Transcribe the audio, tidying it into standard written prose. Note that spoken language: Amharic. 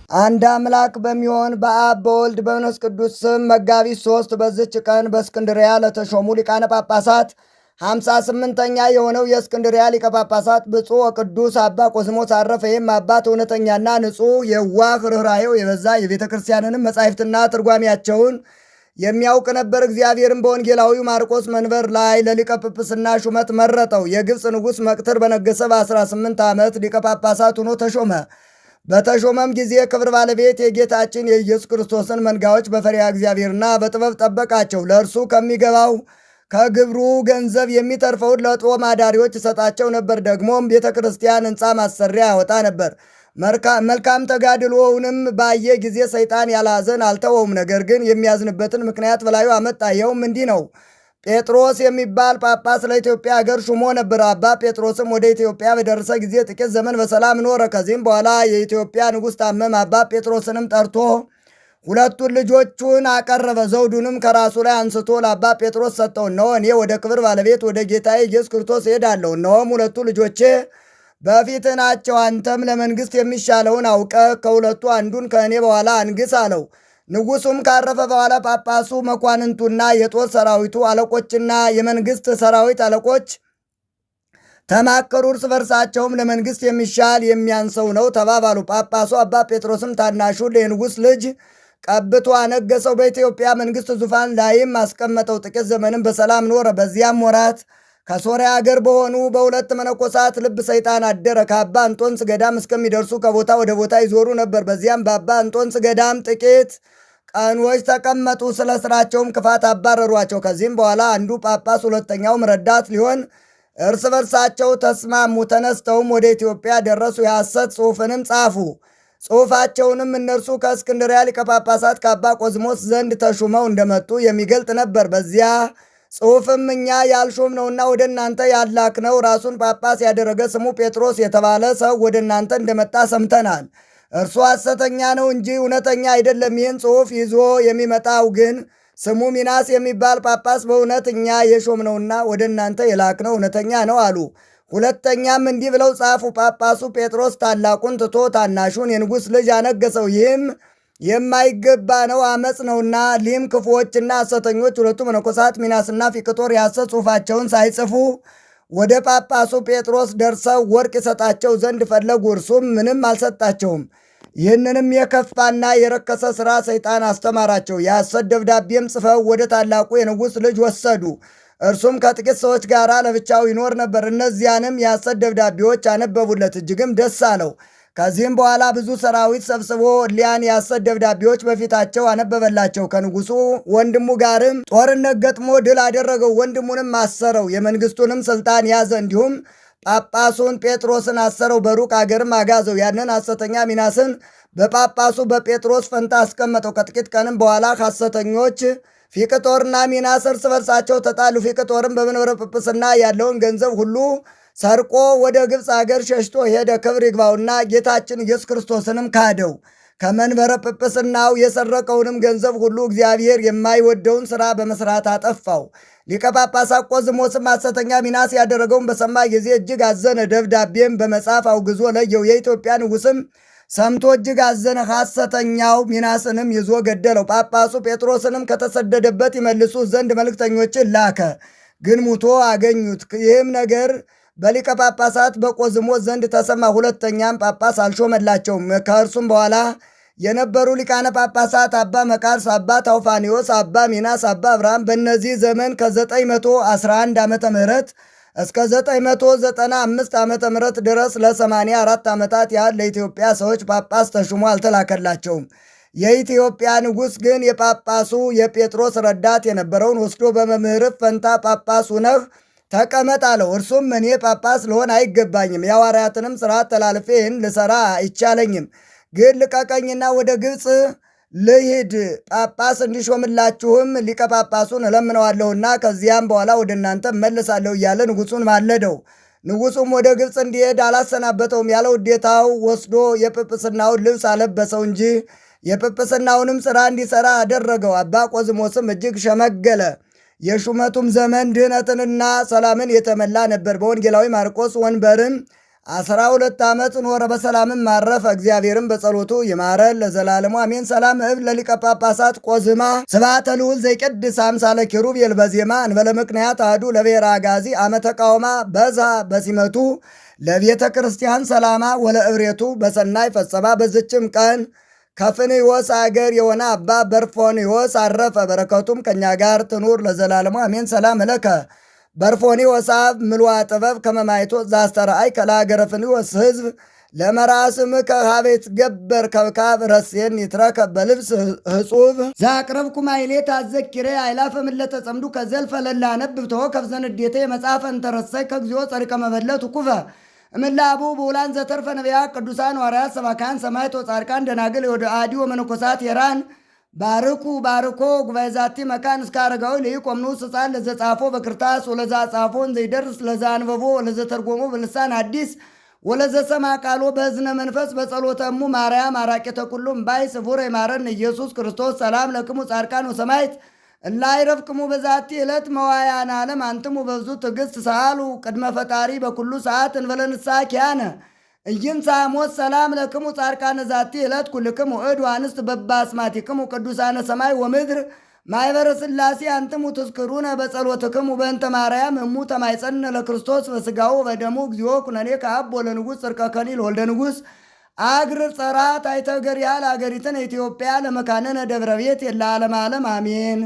አንድ አምላክ በሚሆን በአብ በወልድ በመንፈስ ቅዱስ ስም መጋቢት 3 በዝች ቀን በእስክንድሪያ ለተሾሙ ሊቃነ ጳጳሳት 58ኛ የሆነው የእስክንድሪያ ሊቀ ጳጳሳት ብፁዕ ወቅዱስ አባ ቆስሞስ አረፈ። ይህም አባት እውነተኛና ንጹሕ የዋህ ርኅራኄው የበዛ የቤተ ክርስቲያንንም መጻሕፍትና ትርጓሜያቸውን የሚያውቅ ነበር። እግዚአብሔርም በወንጌላዊው ማርቆስ መንበር ላይ ለሊቀ ጵጵስና ሹመት መረጠው። የግብፅ ንጉሥ መቅትር በነገሰ በ18 ዓመት ሊቀ ጳጳሳት ሆኖ ተሾመ። በተሾመም ጊዜ ክብር ባለቤት የጌታችን የኢየሱስ ክርስቶስን መንጋዎች በፈሪሃ እግዚአብሔርና በጥበብ ጠበቃቸው። ለእርሱ ከሚገባው ከግብሩ ገንዘብ የሚተርፈውን ለጦም አዳሪዎች ይሰጣቸው ነበር። ደግሞም ቤተ ክርስቲያን ሕንፃ ማሰሪያ ያወጣ ነበር። መልካም ተጋድሎውንም ባየ ጊዜ ሰይጣን ያለ ሐዘን አልተወውም። ነገር ግን የሚያዝንበትን ምክንያት በላዩ አመጣ። ይኸውም እንዲህ ነው። ጴጥሮስ የሚባል ጳጳስ ለኢትዮጵያ አገር ሹሞ ነበር። አባ ጴጥሮስም ወደ ኢትዮጵያ በደረሰ ጊዜ ጥቂት ዘመን በሰላም ኖረ። ከዚህም በኋላ የኢትዮጵያ ንጉሥ ታመመ። አባ ጴጥሮስንም ጠርቶ ሁለቱን ልጆቹን አቀረበ። ዘውዱንም ከራሱ ላይ አንስቶ ለአባ ጴጥሮስ ሰጠው። እነሆ እኔ ወደ ክብር ባለቤት ወደ ጌታዬ ኢየሱስ ክርስቶስ እሄዳለሁ። እነሆም ሁለቱ ልጆቼ በፊትህ ናቸው። አንተም ለመንግሥት የሚሻለውን አውቀህ ከሁለቱ አንዱን ከእኔ በኋላ አንግስ አለው። ንጉሡም ካረፈ በኋላ ጳጳሱ፣ መኳንንቱና የጦር ሰራዊቱ አለቆችና የመንግሥት ሰራዊት አለቆች ተማከሩ። እርስ በርሳቸውም ለመንግሥት የሚሻል የሚያንሰው ነው ተባባሉ። ጳጳሱ አባ ጴጥሮስም ታናሹን የንጉሥ ልጅ ቀብቶ አነገሰው። በኢትዮጵያ መንግሥት ዙፋን ላይም አስቀመጠው። ጥቂት ዘመንም በሰላም ኖረ። በዚያም ወራት ከሶርያ አገር በሆኑ በሁለት መነኮሳት ልብ ሰይጣን አደረ። ከአባ እንጦንስ ገዳም እስከሚደርሱ ከቦታ ወደ ቦታ ይዞሩ ነበር። በዚያም በአባ እንጦንስ ገዳም ጥቂት ቀኖች ተቀመጡ። ስለ ስራቸውም ክፋት አባረሯቸው። ከዚህም በኋላ አንዱ ጳጳስ ሁለተኛውም ረዳት ሊሆን እርስ በርሳቸው ተስማሙ። ተነስተውም ወደ ኢትዮጵያ ደረሱ። የሐሰት ጽሑፍንም ጻፉ። ጽሑፋቸውንም እነርሱ ከእስክንድርያ ሊቀ ጳጳሳት ከአባ ቆዝሞስ ዘንድ ተሹመው እንደመጡ የሚገልጥ ነበር። በዚያ ጽሑፍም እኛ ያልሾምነውና ወደ እናንተ ያላክነው ራሱን ጳጳስ ያደረገ ስሙ ጴጥሮስ የተባለ ሰው ወደ እናንተ እንደመጣ ሰምተናል። እርሱ ሐሰተኛ ነው እንጂ እውነተኛ አይደለም። ይህን ጽሑፍ ይዞ የሚመጣው ግን ስሙ ሚናስ የሚባል ጳጳስ በእውነት እኛ የሾምነውና ወደ እናንተ የላክነው እውነተኛ ነው አሉ። ሁለተኛም እንዲህ ብለው ጻፉ። ጳጳሱ ጴጥሮስ ታላቁን ትቶ ታናሹን የንጉሥ ልጅ አነገሰው። ይህም የማይገባ ነው፣ አመፅ ነውና። ሊም ክፉዎችና ሐሰተኞች ሁለቱ መነኮሳት ሚናስና ፊቅጦር የሐሰት ጽሑፋቸውን ሳይጽፉ ወደ ጳጳሱ ጴጥሮስ ደርሰው ወርቅ ይሰጣቸው ዘንድ ፈለጉ። እርሱም ምንም አልሰጣቸውም። ይህንንም የከፋና የረከሰ ሥራ ሰይጣን አስተማራቸው። የሐሰት ደብዳቤም ጽፈው ወደ ታላቁ የንጉሥ ልጅ ወሰዱ። እርሱም ከጥቂት ሰዎች ጋር ለብቻው ይኖር ነበር። እነዚያንም የሐሰት ደብዳቤዎች አነበቡለት፣ እጅግም ደስ አለው። ከዚህም በኋላ ብዙ ሰራዊት ሰብስቦ እሊያን የሐሰት ደብዳቤዎች በፊታቸው አነበበላቸው። ከንጉሡ ወንድሙ ጋርም ጦርነት ገጥሞ ድል አደረገው። ወንድሙንም አሰረው፣ የመንግሥቱንም ሥልጣን ያዘ። እንዲሁም ጳጳሱን ጴጥሮስን አሰረው፣ በሩቅ አገርም አጋዘው። ያንን ሐሰተኛ ሚናስን በጳጳሱ በጴጥሮስ ፈንታ አስቀመጠው። ከጥቂት ቀንም በኋላ ሐሰተኞች ፊቅጦርና ሚናስ እርስ በርሳቸው ተጣሉ። ፊቅጦርም በመንበረ ጵጵስና ያለውን ገንዘብ ሁሉ ሰርቆ ወደ ግብፅ አገር ሸሽቶ ሄደ። ክብር ይግባውና ጌታችን ኢየሱስ ክርስቶስንም ካደው። ከመንበረ ጵጵስናው የሰረቀውንም ገንዘብ ሁሉ እግዚአብሔር የማይወደውን ሥራ በመሥራት አጠፋው። ሊቀ ጳጳሳት ቆዝሞስም ሐሰተኛ ሚናስ ያደረገውን በሰማ ጊዜ እጅግ አዘነ። ደብዳቤም በመጻፍ አውግዞ ለየው። የኢትዮጵያ ንጉሥም ሰምቶ እጅግ አዘነ። ሐሰተኛው ሚናስንም ይዞ ገደለው። ጳጳሱ ጴጥሮስንም ከተሰደደበት ይመልሱት ዘንድ መልእክተኞችን ላከ፣ ግን ሙቶ አገኙት። ይህም ነገር በሊቀ ጳጳሳት በቆዝሞስ ዘንድ ተሰማ። ሁለተኛም ጳጳስ አልሾመላቸውም። ከእርሱም በኋላ የነበሩ ሊቃነ ጳጳሳት አባ መቃርስ፣ አባ ታውፋኒዎስ፣ አባ ሚናስ፣ አባ አብርሃም በእነዚህ ዘመን ከ911 ዓመተ ምህረት እስከ 995 ዓመተ ምህረት ድረስ ለ84 ዓመታት ያህል ለኢትዮጵያ ሰዎች ጳጳስ ተሹሞ አልተላከላቸውም። የኢትዮጵያ ንጉሥ ግን የጳጳሱ የጴጥሮስ ረዳት የነበረውን ወስዶ በመምህር ፈንታ ጳጳስ ሁነህ ተቀመጥ አለው። እርሱም እኔ ጳጳስ ልሆን አይገባኝም፣ የሐዋርያትንም ሥርዓት ተላልፌ ይህን ልሠራ አይቻለኝም። ግን ልቀቀኝና ወደ ግብፅ ልሂድ፣ ጳጳስ እንዲሾምላችሁም ሊቀ ጳጳሱን እለምነዋለሁና ከዚያም በኋላ ወደ እናንተ እመልሳለሁ እያለ ንጉሡን ማለደው። ንጉሡም ወደ ግብፅ እንዲሄድ አላሰናበተውም። ያለ ውዴታው ወስዶ የጵጵስናውን ልብስ አለበሰው እንጂ የጵጵስናውንም ሥራ እንዲሠራ አደረገው። አባ ቆዝሞስም እጅግ ሸመገለ። የሹመቱም ዘመን ድህነትንና ሰላምን የተመላ ነበር። በወንጌላዊ ማርቆስ ወንበርም 12 ዓመት ኖረ፣ በሰላምም አረፈ። እግዚአብሔርም በጸሎቱ ይማረን ለዘላለሙ አሜን። ሰላም እብ ለሊቀ ጳጳሳት ቆዝማ ስብሐተ ልዑል ዘይቀድስ አምሳለ ኪሩቤል በዜማ እንበለ ምክንያት አሐዱ ለብሔረ አጋዚ አመ ተቃውማ በዛ በሲመቱ ለቤተ ክርስቲያን ሰላማ ወለእብሬቱ በሰናይ ፈጸማ። በዝችም ቀን ከፍንዮስ አገር የሆነ አባ በርፎንዮስ አረፈ። በረከቱም ከእኛ ጋር ትኑር ለዘላለሙ አሜን። ሰላም እለከ በርፎንዮስ አብ ምልዋ ጥበብ ከመማይቶ ዛስተረአይ ከለሀገረ ፍንዮስ ህዝብ ለመራስም ከሃቤት ገበር ከብካብ ረሴን ይትረከ በልብስ ህጹብ ዛቅረብኩ ማይሌት አዘኪሬ አይላፈ ምለተ ጸምዱ ከዘልፈ ለላ ነብብ ተወከፍ ዘንዴቴ መጽሐፈ እንተረሳይ ከግዚኦ ጸሪቀ መበለቱ ኩፈ እምላቡ በውላን ዘተርፈ ነቢያ ቅዱሳን ዋርያት ሰባካን ሰማዕት ወጻድቃን ደናግል ወደ አዲ ወመነኮሳት የራን ባርኩ ባርኮ ጉባኤ ዛቲ መካን እስከ አረጋዊ ለይቆምኑ ስጻን ለዘጻፎ በክርታስ ወለዛ ጻፎን ዘይደርስ ለዛ አንበቦ ወለዘ ተርጎሞ በልሳን አዲስ ወለዘ ሰማ ቃሎ በእዝነ መንፈስ በጸሎተሙ ማርያም አራቄተ ኩሉም ባይ ስቡር የማረን ኢየሱስ ክርስቶስ ሰላም ለክሙ ጻድቃን ወሰማዕት እላይረፍቅሙ በዛቲ ዕለት መዋያን ዓለም አንትሙ በብዙ ትዕግሥት ሰአሉ ቅድመ ፈጣሪ በኩሉ ሰዓት እንበለ ንስሐ ኪያነ እይንሳ ሞት ሰላም ለክሙ ጻድቃነ ዛቲ ዕለት ኩልክሙ እድ አንስት በባስማቲክሙ ቅዱሳነ ሰማይ ወምድር ማይበረ ሥላሴ አንትሙ ትዝክሩነ በጸሎትክሙ በእንተ ማርያም እሙ ተማይጸነ ለክርስቶስ በሥጋው በደሙ እግዚኦ ኩነኔ ከአብ ወለንጉሥ ጽርቀ ከሊል ወልደ ንጉሥ አግር ጸራት አይተገር ያህል አገሪትን ኢትዮጵያ ለመካነነ ደብረ ቤት የለ ዓለም ዓለም አሜን።